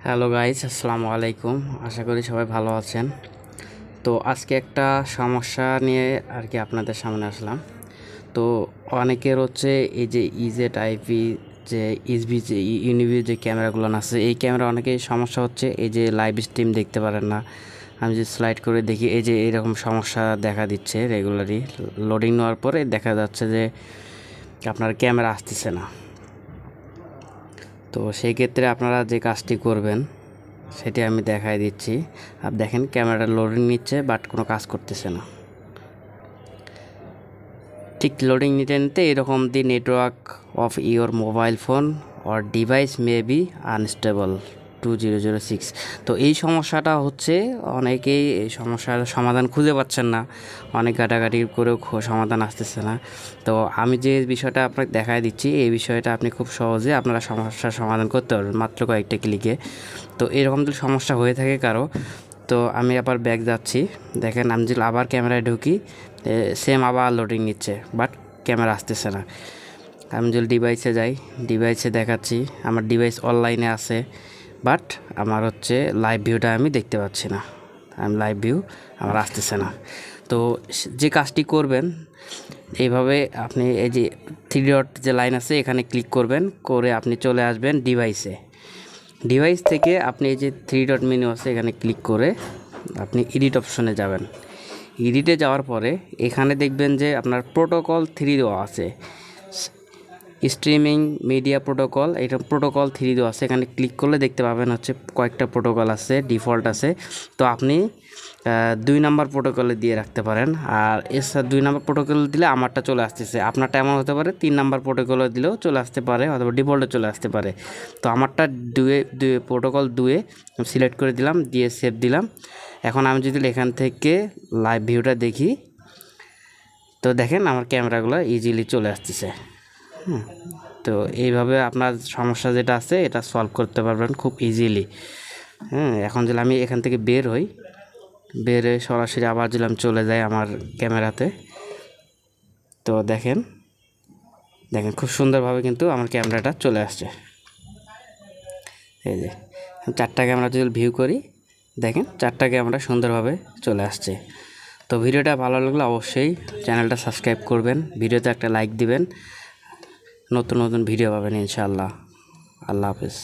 Hello guys, আসসালামু আলাইকুম। আশা করি সবাই ভালো আছেন। তো আজকে একটা সমস্যা নিয়ে আর কি আপনাদের সামনে আসলাম। তো অনেকের হচ্ছে এই যে ইজেড আইপি যে ইসবি যে ইউনিভি যে ক্যামেরাগুলো আছে, এই ক্যামেরা অনেকেই সমস্যা হচ্ছে। এই যে লাইভ স্ট্রিম দেখতে পারেন না। আমি যে স্লাইড করে দেখি, এই যে এরকম সমস্যা দেখা দিচ্ছে রেগুলারই। লোডিং নেওয়ার পরে দেখা যাচ্ছে যে আপনার ক্যামেরা আসতেছে না। তো সেই ক্ষেত্রে আপনারা যে কাজটি করবেন সেটি আমি দেখাই দিচ্ছি। আর দেখেন ক্যামেরাটা লোডিং নিচ্ছে বাট কোনো কাজ করতেছে না। ঠিক লোডিং নিতে নিতে এরকম the network of your mobile phone or device may be unstable 2006। তো এই সমস্যাটা হচ্ছে, অনেকেই এই সমস্যার সমাধান খুঁজে পাচ্ছেন না, অনেক ঘাটাঘাটি করেও সমাধান আসতেছে না। তো আমি যে বিষয়টা আপনাকে দেখাই দিচ্ছি, এই বিষয়টা আপনি খুব সহজে আপনারা সমস্যার সমাধান করতে পারবেন মাত্র কয়েকটা ক্লিকে। তো এরকম যদি সমস্যা হয়ে থাকে কারো, তো আমি আবার ব্যাক যাচ্ছি। দেখেন আমি যদি আবার ক্যামেরায় ঢুকি, সেম আবার লোডিং নিচ্ছে বাট ক্যামেরা আসতেছে না। আমি যদি ডিভাইসে যাই, ডিভাইসে দেখাচ্ছি আমার ডিভাইস অনলাইনে আছে, বাট আমার হচ্ছে লাইভ ভিউটা আমি দেখতে পাচ্ছি না। আমি লাইভ ভিউ আমার আসতেছে না। তো যে কাজটি করবেন, এইভাবে আপনি এই যে থ্রি ডট যে লাইন আছে এখানে ক্লিক করবেন, করে আপনি চলে আসবেন ডিভাইসে। ডিভাইস থেকে আপনি এই যে থ্রি ডট মেনু আছে এখানে ক্লিক করে আপনি এডিট অপশনে যাবেন। এডিটে যাওয়ার পরে এখানে দেখবেন যে আপনার প্রোটোকল 3 দেওয়া আছে, স্ট্রিমিং মিডিয়া প্রোটোকল। এটা প্রোটোকল 3 দেওয়া আছে, এখানে ক্লিক করলে দেখতে পাবেন হচ্ছে কয়েকটা প্রোটোকল আছে, ডিফল্ট আছে। তো আপনি 2 নাম্বার প্রোটোকলে দিয়ে রাখতে পারেন। আর এছাড়া 2 নাম্বার প্রোটোকল দিলে আমারটা চলে আসতেছে, আপনারটা এমন হতে পারে 3 নাম্বার প্রোটোকলে দিলেও চলে আসতে পারে, অথবা ডিফল্টে চলে আসতে পারে। তো আমারটা দুয়ে প্রোটোকল 2 সিলেক্ট করে দিলাম, দিয়ে সেভ দিলাম। এখন আমি যদি এখান থেকে লাইভ ভিউটা দেখি, তো দেখেন আমার ক্যামেরাগুলো ইজিলি চলে আসতেছে। তো এইভাবে আপনার সমস্যা যেটা আছে এটা সলভ করতে পারবেন খুব ইজিলি। এখন যদি আমি এখান থেকে বের হই, বের হয়ে সরাসরি আবার যদি আমি চলে যাই আমার ক্যামেরাতে, তো দেখেন খুব সুন্দরভাবে কিন্তু আমার ক্যামেরাটা চলে আসছে। এই যে 4টা ক্যামেরা যদি ভিউ করি, দেখেন 4টা ক্যামেরা সুন্দরভাবে চলে আসছে। তো ভিডিওটা ভালো লাগলে অবশ্যই চ্যানেলটা সাবস্ক্রাইব করবেন, ভিডিওতে একটা লাইক দিবেন। নতুন নতুন ভিডিও পাবেন ইনশাআল্লাহ। আল্লাহ হাফেজ।